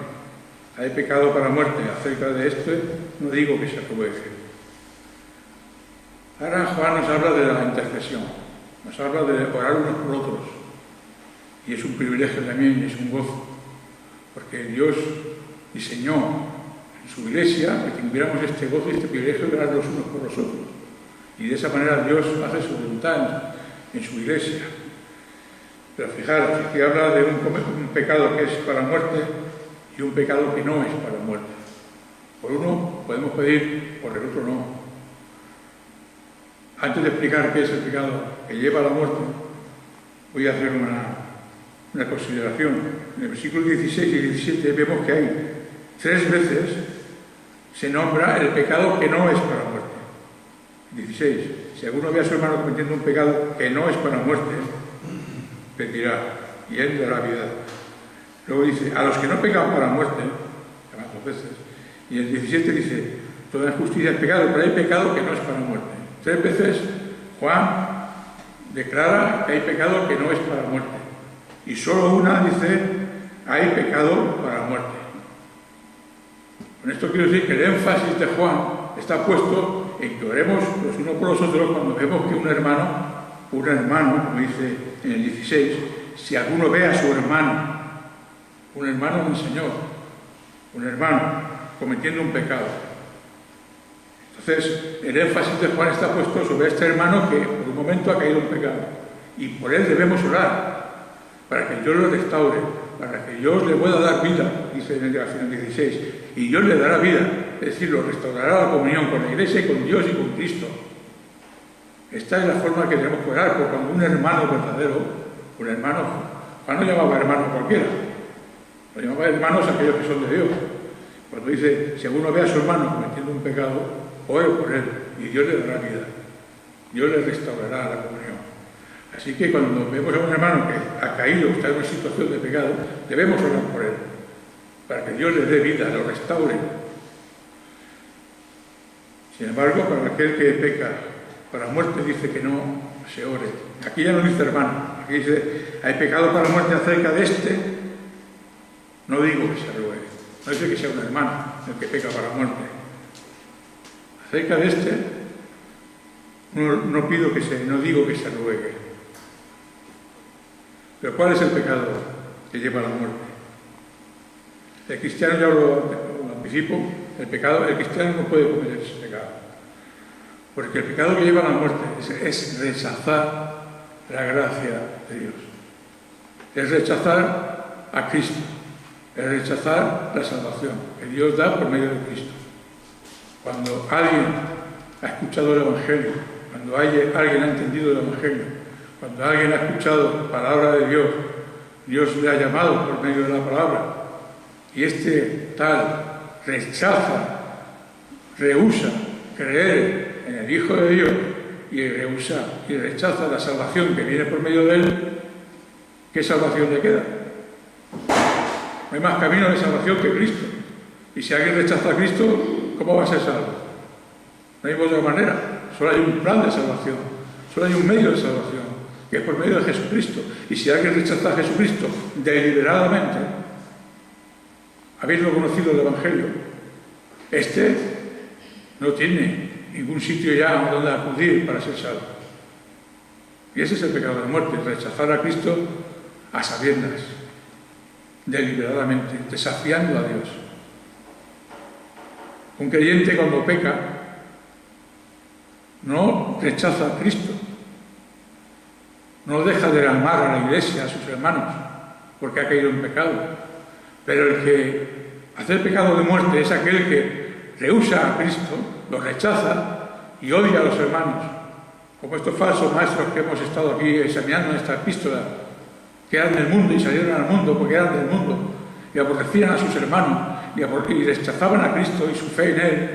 Hay pecado para muerte. Acerca de esto no digo que se ruegue. Ahora Juan nos habla de la intercesión, nos habla de orar unos por otros. Y es un privilegio también, es un gozo, porque Dios diseñó en su iglesia que tuviéramos este gozo y este privilegio de orar los unos por los otros. Y de esa manera Dios hace su voluntad en su iglesia. Pero fijaros, aquí habla de un pecado que es para muerte y un pecado que no es para muerte. Por uno podemos pedir, por el otro no. Antes de explicar qué es el pecado que lleva a la muerte, voy a hacer una consideración. En el versículo 16 y 17 vemos que hay 3 veces se nombra el pecado que no es para muerte. 16. Si alguno ve a su hermano cometiendo un pecado que no es para muerte, pedirá, y él dará vida. Luego dice, a los que no pecan para muerte, además 2 veces, y el 17 dice, toda injusticia es pecado, pero hay pecado que no es para muerte. 3 veces Juan declara que hay pecado que no es para muerte. Y solo una dice, hay pecado para muerte. Con esto quiero decir que el énfasis de Juan está puesto en que oremos los unos por los otros cuando vemos que un hermano, como dice en el 16, si alguno ve a su hermano, un hermano del Señor, un hermano cometiendo un pecado. Entonces, el énfasis de Juan está puesto sobre este hermano que por un momento ha caído en pecado. Y por él debemos orar, para que Dios lo restaure, para que Dios le pueda dar vida, dice en el 16. Y Dios le dará vida, es decir, lo restaurará la comunión con la Iglesia y con Dios y con Cristo. Esta es la forma que debemos orar, porque cuando un hermano verdadero, un hermano, Juan no llamaba hermano cualquiera, lo llamaba hermanos aquellos que son de Dios. Cuando dice, si alguno ve a su hermano cometiendo un pecado, ore por él y Dios le dará vida. Dios le restaurará la comunión. Así que cuando vemos a un hermano que ha caído, está en una situación de pecado, debemos orar por él, para que Dios le dé vida, lo restaure. Sin embargo, para aquel que peca para muerte dice que no se ore. Aquí ya no dice hermano, aquí dice, hay pecado para muerte acerca de este, no digo que se ruegue, no dice que sea un hermano el que peca para muerte. Acerca de este, no digo que se ruegue. Pero ¿cuál es el pecado que lleva a la muerte? El cristiano, ya lo anticipo, el cristiano no puede cometer ese pecado. Porque el pecado que lleva a la muerte es rechazar la gracia de Dios. Es rechazar a Cristo. Es rechazar la salvación que Dios da por medio de Cristo. Cuando alguien ha escuchado el Evangelio, cuando alguien ha entendido el Evangelio, cuando alguien ha escuchado palabra de Dios, Dios le ha llamado por medio de la palabra, y este tal rechaza, rehúsa creer en el Hijo de Dios y rehúsa y rechaza la salvación que viene por medio de él, ¿qué salvación le queda? No hay más camino de salvación que Cristo. Y si alguien rechaza a Cristo, ¿cómo va a ser salvo? No hay otra manera. Solo hay un plan de salvación. Solo hay un medio de salvación, que es por medio de Jesucristo. Y si alguien rechaza a Jesucristo deliberadamente, habiendo conocido el Evangelio, este no tiene ningún sitio ya donde acudir para ser salvo. Y ese es el pecado de muerte, rechazar a Cristo a sabiendas, deliberadamente, desafiando a Dios. Un creyente cuando peca no rechaza a Cristo, no deja de amar a la iglesia, a sus hermanos, porque ha caído en pecado. Pero el que hace el pecado de muerte es aquel que rehúsa a Cristo, lo rechaza y odia a los hermanos, como estos falsos maestros que hemos estado aquí examinando en esta epístola, que eran del mundo y salieron al mundo porque eran del mundo y aborrecían a sus hermanos y rechazaban a Cristo y su fe en Él.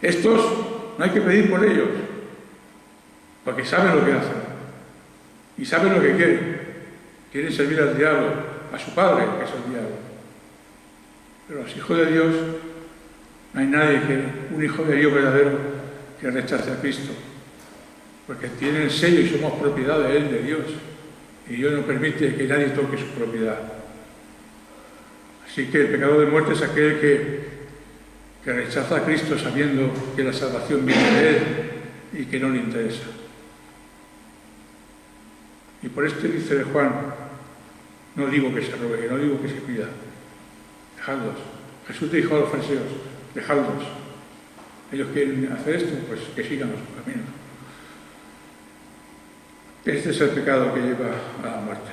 Estos no hay que pedir por ellos, porque saben lo que hacen y saben lo que quieren. Quieren servir al diablo, a su padre, que es el diablo. Pero los hijos de Dios, no hay nadie un hijo de Dios verdadero que rechace a Cristo, porque tiene el sello y somos propiedad de Él, de Dios, y Dios no permite que nadie toque su propiedad. Así que el pecado de muerte es aquel que rechaza a Cristo sabiendo que la salvación viene de Él y que no le interesa. Y por esto dice Juan, no digo que se robe, no digo que se pida, dejadlos. Jesús dijo a los fariseos, dejadlos. Ellos quieren hacer esto, pues que sigan su camino. Este es el pecado que lleva a la muerte.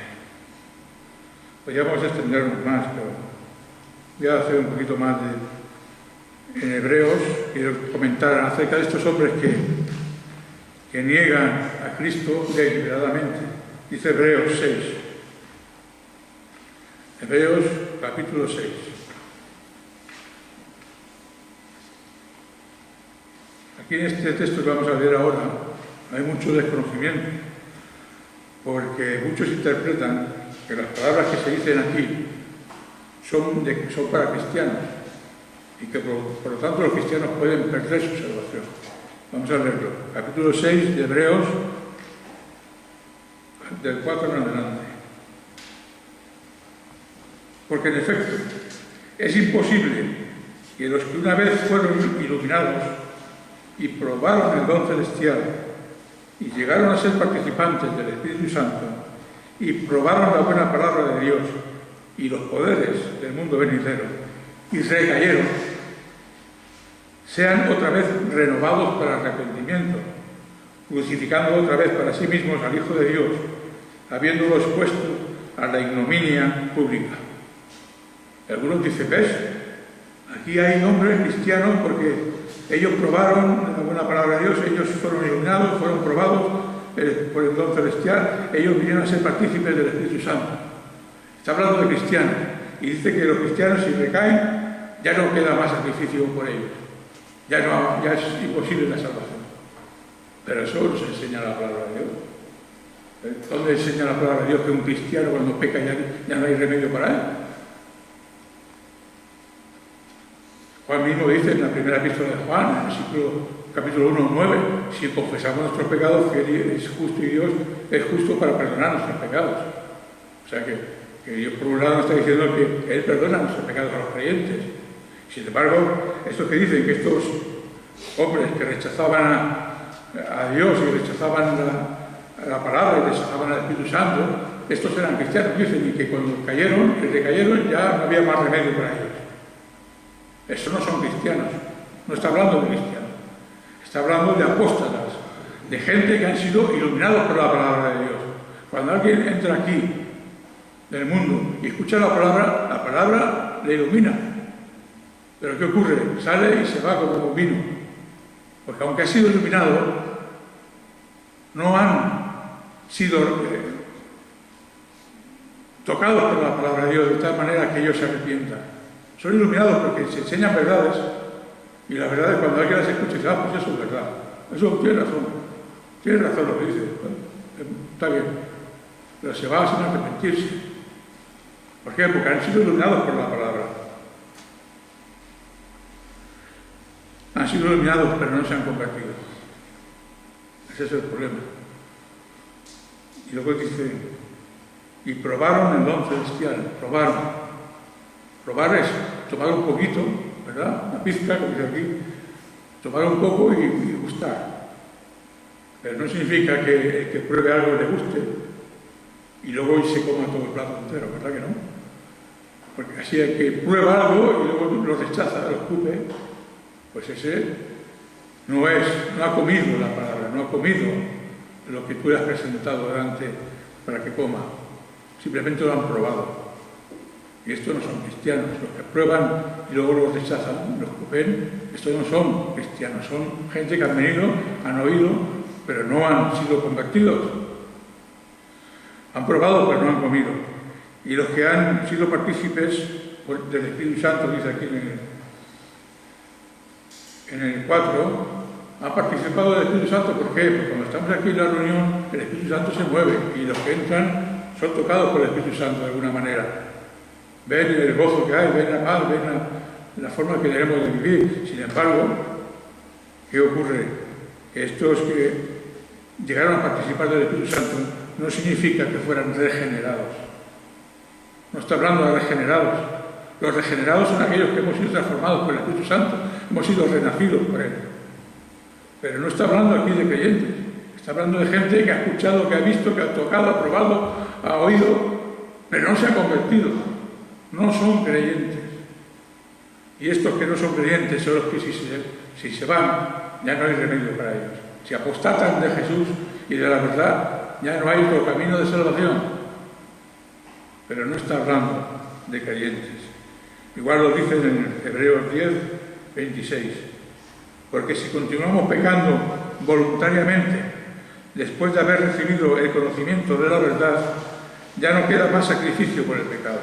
Podríamos extendernos más, pero voy a hacer un poquito más en Hebreos. Quiero comentar acerca de estos hombres que niegan a Cristo deliberadamente. Dice Hebreos 6. Hebreos capítulo 6. Aquí en este texto que vamos a leer ahora hay mucho desconocimiento, porque muchos interpretan que las palabras que se dicen aquí son para cristianos y que por lo tanto los cristianos pueden perder su salvación. Vamos a leerlo. Capítulo 6 de Hebreos, del 4 en adelante. Porque en efecto es imposible que los que una vez fueron iluminados y probaron el don celestial y llegaron a ser participantes del Espíritu Santo y probaron la buena palabra de Dios y los poderes del mundo venidero y recayeron, sean otra vez renovados para arrepentimiento, crucificando otra vez para sí mismos al Hijo de Dios, habiéndolo expuesto a la ignominia pública. Algunos dicen, ¿ves? Aquí hay hombres cristianos porque ellos probaron la buena palabra de Dios, ellos fueron iluminados, fueron probados por el don celestial, ellos vinieron a ser partícipes del Espíritu Santo. Está hablando de cristianos y dice que los cristianos, si recaen, ya no queda más sacrificio por ellos, ya es imposible la salvación. Pero eso nos enseña la palabra de Dios. ¿Dónde enseña la palabra de Dios que un cristiano cuando peca ya no hay remedio para él? Juan mismo dice en la primera epístola de Juan, en el capítulo 1, 9, si confesamos nuestros pecados, que Él es justo y Dios es justo para perdonar nuestros pecados. O sea que Dios por un lado nos está diciendo que Él perdona nuestros pecados a los creyentes. Sin embargo, estos que dicen que estos hombres que rechazaban a Dios y rechazaban la palabra y rechazaban al Espíritu Santo, estos eran cristianos, dicen, y que cuando recayeron ya no había más remedio para ellos. Eso no son cristianos, no está hablando de cristianos, está hablando de apóstatas, de gente que han sido iluminados por la palabra de Dios. Cuando alguien entra aquí del mundo y escucha la palabra le ilumina. Pero ¿qué ocurre? Sale y se va como un vino. Porque aunque ha sido iluminado, no han sido tocados por la palabra de Dios de tal manera que ellos se arrepientan. Son iluminados porque se enseñan verdades, y las verdades cuando alguien las escucha dice, ah, pues eso es verdad. Eso tiene razón lo que dice. Está bien. Pero se va sin arrepentirse. ¿Por qué? Porque han sido iluminados por la palabra. Han sido iluminados, pero no se han convertido. Ese es el problema. Y luego dice, y probaron el don celestial. Probar es tomar un poquito, ¿verdad? Una pizca, como dice aquí, tomar un poco y gustar. Pero no significa que el que pruebe algo le guste y luego se coma todo el plato entero, ¿verdad que no? Porque así el que prueba algo y luego lo rechaza, lo escupe, pues ese no ha comido la palabra, no ha comido lo que tú le has presentado delante para que coma. Simplemente lo han probado. Y estos no son cristianos. Los que prueban y luego lo rechazan, los escupen, estos no son cristianos. Son gente que han venido, han oído, pero no han sido convertidos. Han probado, pero no han comido. Y los que han sido partícipes del Espíritu Santo, dice aquí en el 4, han participado del Espíritu Santo. ¿Por qué? Porque cuando estamos aquí en la reunión, el Espíritu Santo se mueve y los que entran son tocados por el Espíritu Santo de alguna manera. Ven el gozo que hay, ven la paz, ven la forma que debemos de vivir. Sin embargo, ¿qué ocurre? Que estos que llegaron a participar del Espíritu Santo no significa que fueran regenerados. No está hablando de regenerados. Los regenerados son aquellos que hemos sido transformados por el Espíritu Santo, hemos sido renacidos por Él. Pero no está hablando aquí de creyentes. Está hablando de gente que ha escuchado, que ha visto, que ha tocado, ha probado, ha oído, pero no se ha convertido. No son creyentes. Y estos que no son creyentes son los que si se van, ya no hay remedio para ellos. Si apostatan de Jesús y de la verdad, ya no hay otro camino de salvación. Pero no está hablando de creyentes. Igual lo dice en Hebreos 10, 26. Porque si continuamos pecando voluntariamente, después de haber recibido el conocimiento de la verdad, ya no queda más sacrificio por el pecado.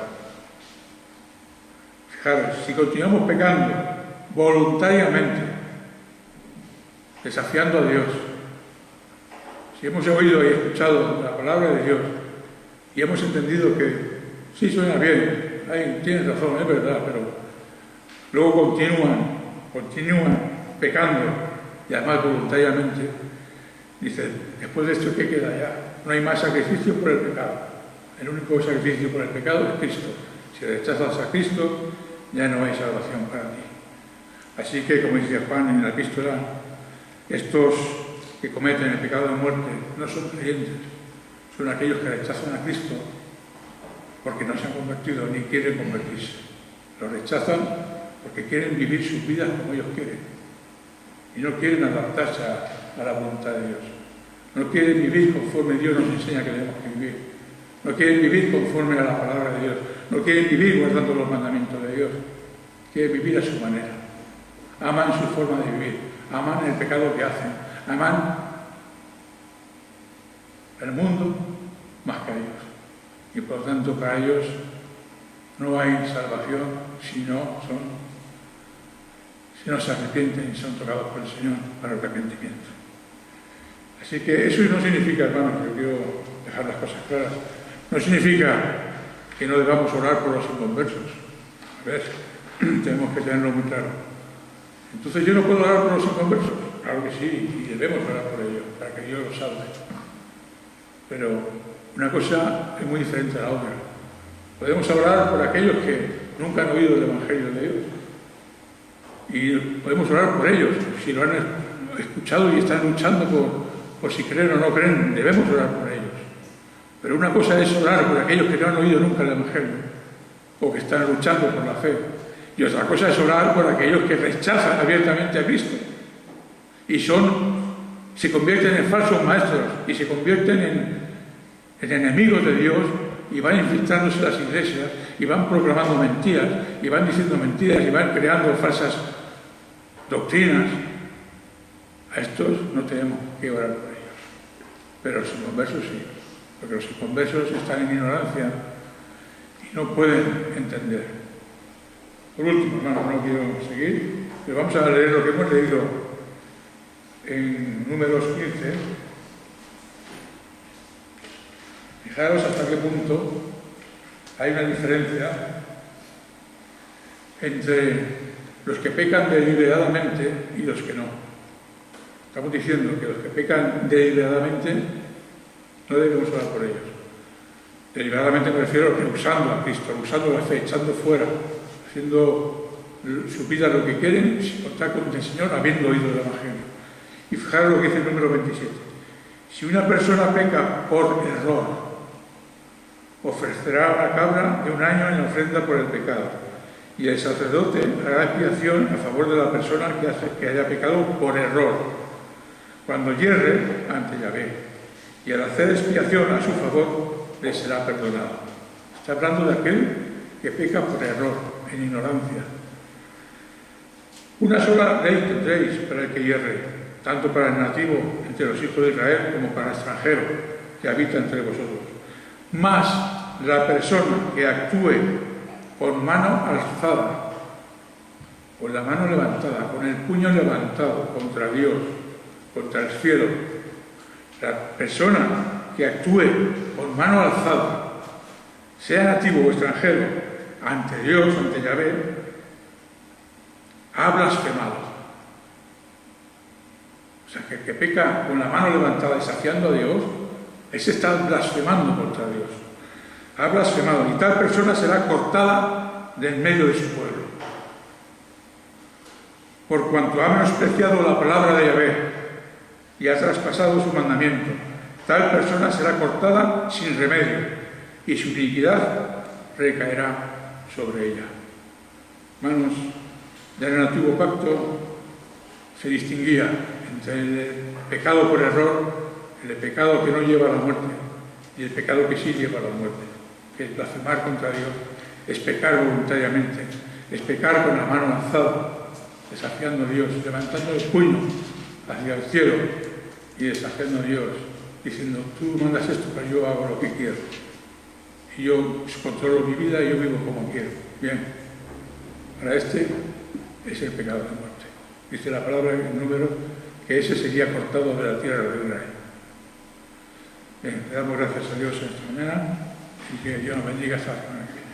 Fijaros, si continuamos pecando voluntariamente, desafiando a Dios, si hemos oído y escuchado la palabra de Dios y hemos entendido que sí suena bien, tienes razón, es verdad, pero luego continúan pecando y además voluntariamente, dice, después de esto, ¿qué queda ya? No hay más sacrificio por el pecado. El único sacrificio por el pecado es Cristo. Si rechazas a Cristo, ya no hay salvación para ti. Así que, como dice Juan en la epístola, estos que cometen el pecado de muerte no son creyentes, son aquellos que rechazan a Cristo porque no se han convertido ni quieren convertirse. Lo rechazan porque quieren vivir sus vidas como ellos quieren y no quieren adaptarse a la voluntad de Dios. No quieren vivir conforme Dios nos enseña que debemos vivir. No quieren vivir conforme a la palabra de Dios. No quieren vivir guardando los mandamientos de Dios. Quieren vivir a su manera. Aman su forma de vivir. Aman el pecado que hacen. Aman el mundo más que a Dios. Y por lo tanto para ellos no hay salvación si no se arrepienten y son tocados por el Señor para el arrepentimiento. Así que eso no significa, hermanos, que quiero dejar las cosas claras, no significa que no debamos orar por los inconversos. A ver, tenemos que tenerlo muy claro. Entonces, ¿yo no puedo orar por los inconversos? Claro que sí, y debemos orar por ellos, para que Dios los salve. Pero una cosa es muy diferente a la otra. Podemos orar por aquellos que nunca han oído el Evangelio de Dios. Y podemos orar por ellos, si lo han escuchado y están luchando por si creen o no creen, debemos orar por ellos. Pero una cosa es orar por aquellos que no han oído nunca el Evangelio o que están luchando por la fe. Y otra cosa es orar por aquellos que rechazan abiertamente a Cristo y se convierten en falsos maestros y se convierten en enemigos de Dios y van infiltrándose en las iglesias y van proclamando mentiras y van diciendo mentiras y van creando falsas doctrinas. A estos no tenemos que orar por ellos, pero los inconversos sí, porque los inconversos están en ignorancia y no pueden entender. Por último, hermanos, no quiero seguir, pero vamos a leer lo que hemos leído en Números 15. Fijaros hasta qué punto hay una diferencia entre los que pecan deliberadamente y los que no. Estamos diciendo que los que pecan deliberadamente no debemos orar por ellos. Deliberadamente me refiero a rehusando a Cristo, rehusando la fe, echando fuera, haciendo su vida lo que quieren, sin contar con el Señor, habiendo oído el Evangelio. Y fijaros lo que dice el número 27. Si una persona peca por error, ofrecerá una cabra de 1 año en ofrenda por el pecado, y el sacerdote hará expiación a favor de la persona que haya pecado por error, cuando hierre ante Yahvé, y al hacer expiación a su favor le será perdonado. Está hablando de aquel que peca por error, en ignorancia. Una sola ley tendréis para el que hierre, tanto para el nativo entre los hijos de Israel como para el extranjero que habita entre vosotros. Mas la persona que actúe con mano alzada, con la mano levantada, con el puño levantado contra Dios, contra el cielo, la persona que actúe con mano alzada, sea nativo o extranjero, ante Dios, ante Yahvé, ha blasfemado. O sea, que el que peca con la mano levantada desafiando a Dios, ese está blasfemando contra Dios. Ha blasfemado, y tal persona será cortada del medio de su pueblo. Por cuanto ha menospreciado la palabra de Yahvé y ha traspasado su mandamiento, tal persona será cortada sin remedio, y su iniquidad recaerá sobre ella. Hermanos, ya en el antiguo pacto se distinguía entre el pecado por error, el pecado que no lleva a la muerte, y el pecado que sí lleva a la muerte, que es blasfemar contra Dios, es pecar voluntariamente, es pecar con la mano alzada, desafiando a Dios, levantando el puño hacia el cielo y desafiando a Dios, diciendo, tú mandas esto, pero yo hago lo que quiero. Y yo controlo mi vida y yo vivo como quiero. Bien, para este es el pecado de la muerte. Dice la palabra en Números que ese sería cortado de la tierra de Israel. Bien, le damos gracias a Dios esta mañana y que Dios nos bendiga hasta la semana que viene.